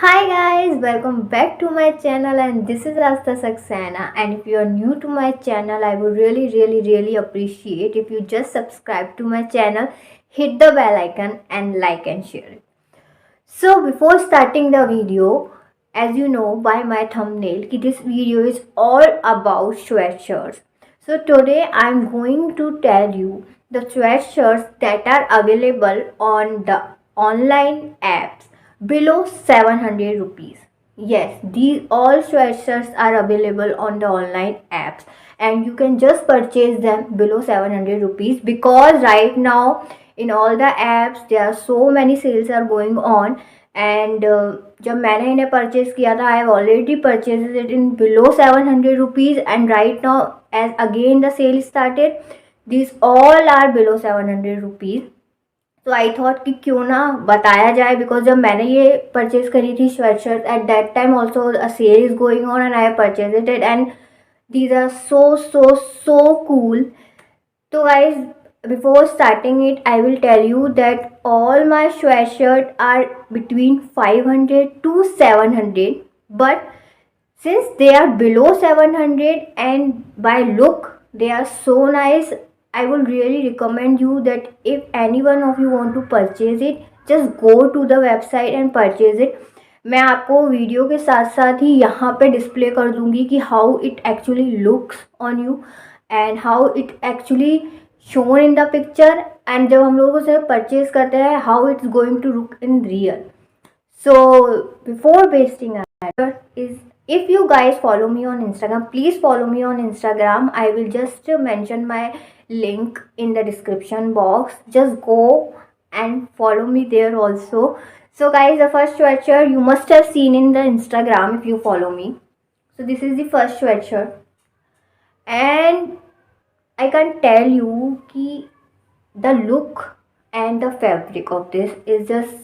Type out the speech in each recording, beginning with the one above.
Hi guys, welcome back to my channel and this is Rasta Saxena, and if you are new to my channel I would really appreciate if you just subscribe to my channel, hit the bell icon and like and share it. So before starting the video, as you know by my thumbnail, this video is all about sweatshirts. So today I am going to tell you the sweatshirts that are available on the online apps below 700 rupees. Yes, these all sweatshirts are available on the online apps and you can just purchase them below 700 rupees because right now in all the apps there are so many sales are going on. And जब मैंने इन्हें purchase किया था, I have already purchase it in below 700 rupees and right now as again the sale started this all are below 700 rupees. तो I thought कि क्यों ना बताया जाए बिकॉज जब मैंने ये परचेज़ करी थी sweatshirt at that time also a sale is going on and I have purchase it and these are so cool. So guys, before starting it I will tell you that all my sweatshirt are between 500 to 700, but since they are below 700 and by look they are so nice, I will really recommend you that if any one of you want to purchase it, just go to the website and purchase it. मैं आपको video के साथ साथ ही यहाँ पे display कर दूँगी कि how it actually looks on you and how it actually shone in the picture, and जब हम लोग उसे परचेज करते हैं how it's going to look in real. So before wasting our is, if you guys follow me on Instagram, please follow me on Instagram. I will just mention my link in the description box. Just go and follow me there also. So guys, the first sweatshirt you must have seen in the Instagram if you follow me. So this is the first sweatshirt and I can tell you कि the look and the fabric of this is just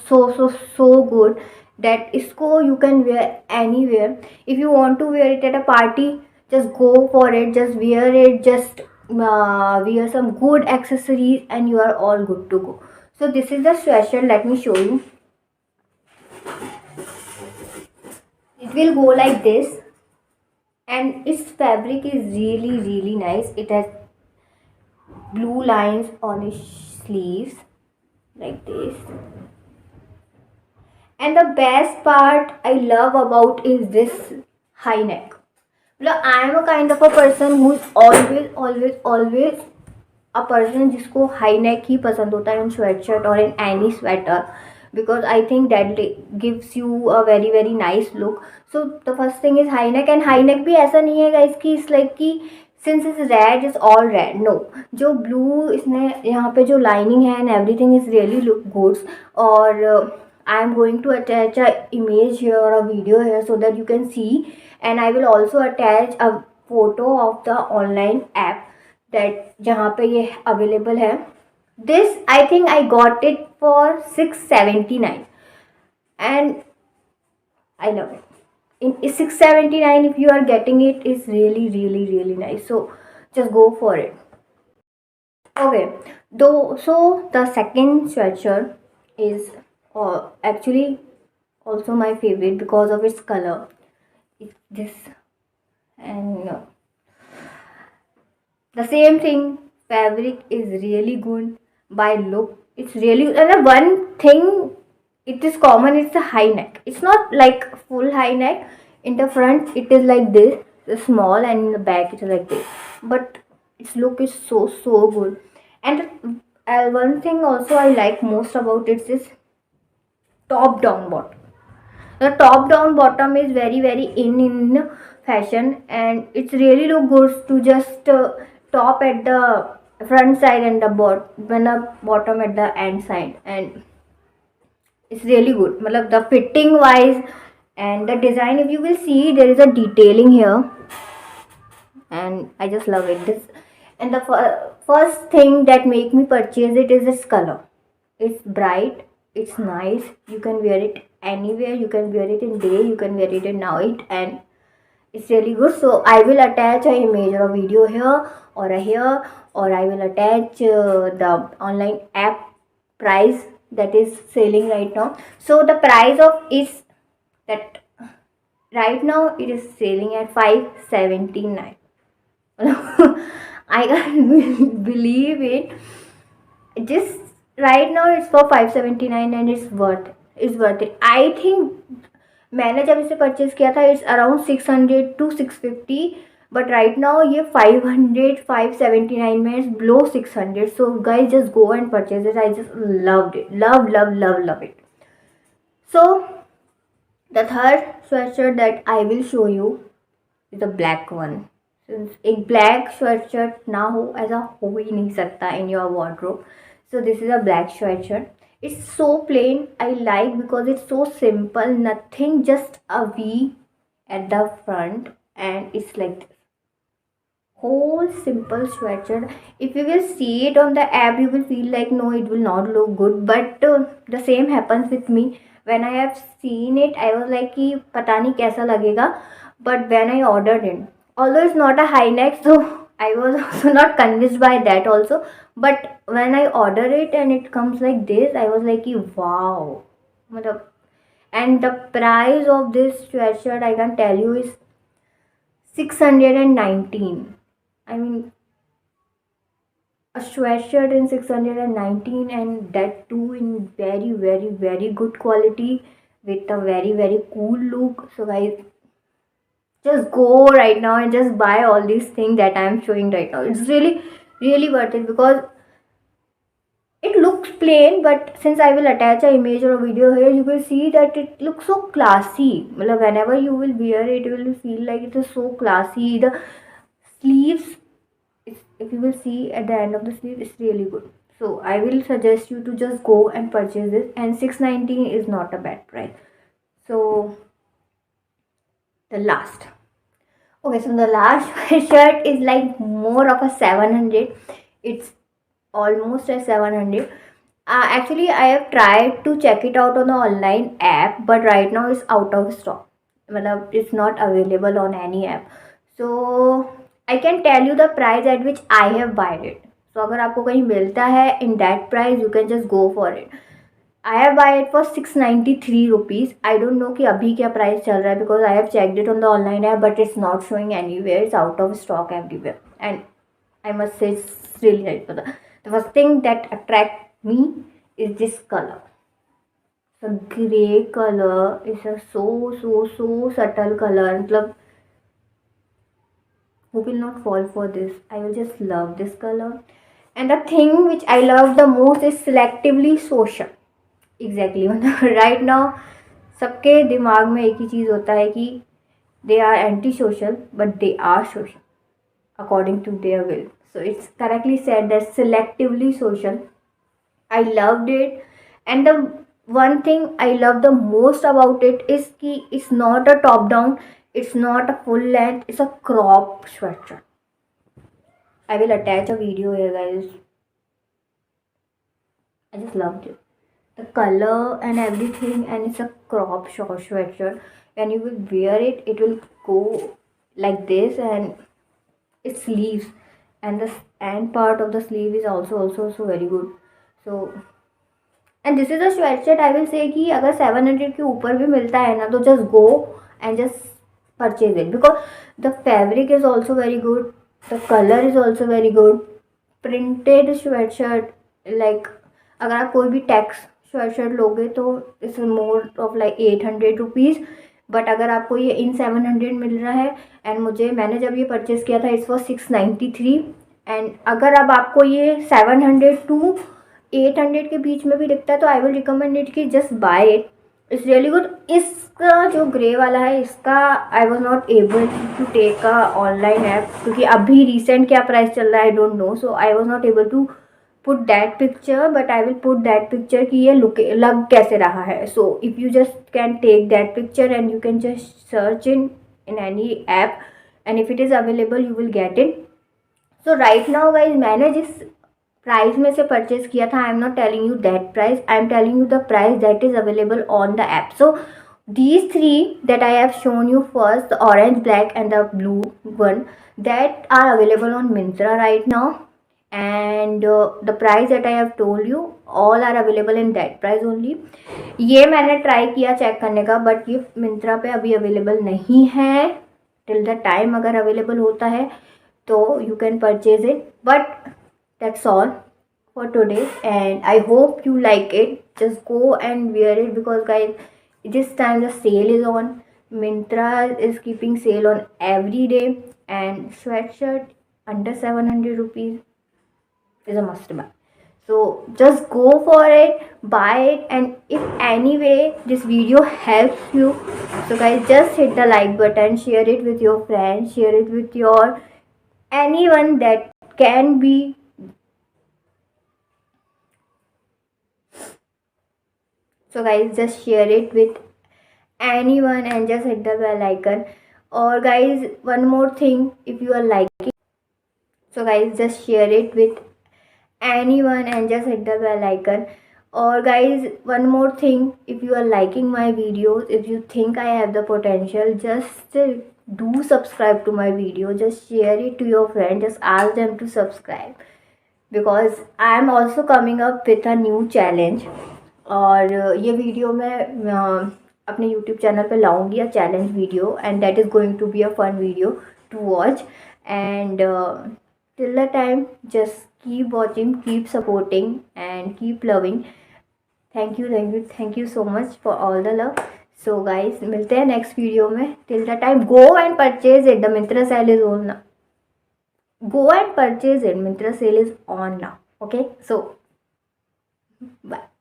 so good that इसको you can wear anywhere. If you want to wear it at a party, just go for it, just wear it, just wear some good accessories and you are all good to go. So this is the sweatshirt, let me show you. It will go like this and its fabric is really nice. It has blue lines on its sleeves like this, and the best part I love about is this high neck. I am a kind of a person who is always a person जिसको high neck ही पसंद होता है इन sweatshirt और in any sweater because I think that gives you a very nice look. So the first thing is high neck, and high neck भी ऐसा नहीं है guys कि इस लाइक कि since it's red is all red. No, जो blue इसने यहाँ पे जो lining है and everything is really look good. और I am going to attach a image here or a video here so that you can see, and I will also attach a photo of the online app that जहाँ पे ये available है. This I think I got it for 679 and I love it. In 679 if you are getting it is really nice, so just go for it. Okay, though, so the second sweatshirt is actually also my favorite because of its color. It's this, and the same thing, fabric is really good by look. It's really, and one thing it is common, it's a high neck. It's not like full high neck. In the front it is like this, it's small, and in the back it is like this, but its look is so good. And one thing also I like most about it is top down bottom. The top down bottom is very in fashion, and it's really look good to just top at the front side and the bottom at the end side, and it's really good. मतलब the fitting wise and the design, if you will see there is a detailing here and I just love it. This, and the first thing that make me purchase it is its color. It's bright, it's nice, you can wear it anywhere, you can wear it in day, you can wear it in night, and it's really good. So I will attach a image or a video here or a here, or I will attach the online app price that is selling right now. So the price of is that right now it is selling at 579. I can't believe it. Just right now it's for 579 and it's worth it. I think मैंने जब इसे purchase किया था it's around 600 to 650, but right now ये 500 579 में it's below 600. So guys just go and purchase it. I just loved it, love love love love it. So the third sweatshirt that I will show you is the black one. एक black sweatshirt ना हो ऐसा हो ही नहीं सकता in your wardrobe. So this is a black sweatshirt. It's so plain. I like because it's so simple. Nothing, just a V at the front, and it's like this. Whole simple sweatshirt. If you will see it on the app, you will feel like no, it will not look good. But the same happens with me. When I have seen it, I was like कि पता नहीं कैसा लगेगा. But when I ordered it, although it's not a high neck, so I was also not convinced by that also. But when I order it and it comes like this, I was like wow. And the price of this sweatshirt, I can tell you, is 619. I mean, a sweatshirt in 619, and that too in very very very good quality with a very very cool look. So guys, just go right now and just buy all these things that I am showing right now. It's really really worth it because it looks plain, but since I will attach a image or a video here, you will see that it looks so classy. Whenever you will wear it, you will feel like it is so classy. The sleeves, if you will see at the end of the sleeve, it's really good. So I will suggest you to just go and purchase this, and 619 is not a bad price. So the last, okay, so the last shirt is like more of a 700. It's almost a 700. Actually, I have tried to check it out on the online app, but right now it's out of stock. It's not available on any app. So I can tell you the price at which I have bought it. So अगर आपको कहीं मिलता है in that price, you can just go for it. I have bought it for 693 rupees. I don't know कि अभी क्या price चल रहा है because I have checked it on the online app, but it's not showing anywhere. It's out of stock everywhere, and I must say it's really nice. The first thing that attracts me is this color. The grey color is a so subtle color. मतलब who will not fall for this? I will just love this color. And the thing which I love the most is selectively social. Exactly. Right now सबके दिमाग में एक ही चीज़ होता है कि they are anti-social, but they are social according to their will. So it's correctly said that selectively social. I loved it, and the one thing I love the most about it is कि it's not a top down, it's not a full length, it's a crop sweatshirt. I will attach a video here, guys. I just loved it, the color and everything, and it's a crop sweatshirt. When you will wear it, it will go like this, and its sleeves and the end part of the sleeve is also very good. So, and this is a sweatshirt I will say कि अगर 700 के ऊपर भी मिलता है ना, तो just go and just purchase it because the fabric is also very good, the color is also very good. Printed sweatshirt, like अगर आप कोई भी टैक्स स्वेटशर्ट लोगे तो it's more of like 800 rupees, but अगर आपको ये इन 700 मिल रहा है, एंड मैंने जब ये परचेज़ किया था इट्स फॉर 693. एंड अगर अब आपको ये 700 to 800 के बीच में भी दिखता है तो आई विल रिकमेंड इट कि just buy it, it's really good. इसका जो ग्रे वाला है इसका I was not able to take a online app क्योंकि अभी रिसेंट क्या प्राइस चल रहा है I don't know, so I was not able to put that picture, but I will put that picture कि ये लग कैसे रहा है. So if you just can take that picture and you can just search in any app, and if it is available you will get it. So right now guys मैंने जिस price में से परचेज किया था, I am not telling you that price, I am telling you the price that is available on the app. So these three that I have shown you first, the orange, black and the blue one, that are available on Myntra right now. and the price that I have told you all are available in that price only. ये मैंने try किया check करने का, but ये मिंत्रा पे अभी available नहीं है टिल द टाइम। अगर अवेलेबल होता है तो you can purchase it, but that's all for today and I hope you like it. Just go and wear it because guys, this time the sale is on. Myntra is keeping sale on every day, and sweatshirt under 700 rupees is a must buy. So just go for it, buy it, and if anyway this video helps you, so guys, just hit the like button, share it with your friends, share it with your anyone that can be. So guys, just share it with anyone and just hit the bell icon. Or guys, one more thing, if you are liking, so guys, just share it with anyone and just hit the bell icon. Or guys, one more thing, if you are liking my videos, if you think I have the potential, just do subscribe to my video. Just share it to your friends, just ask them to subscribe because I am also coming up with a new challenge. और ये video मैं अपने YouTube channel पे लाऊंगी, a challenge video, and that is going to be a fun video to watch. And till the time just keep watching, keep supporting and keep loving. Thank you thank you thank you so much for all the love. So guys, मिलते हैं next video में। Till the time go and purchase it, the Myntra sale is on ना, go and purchase it, Myntra sale is on now. Okay, so bye.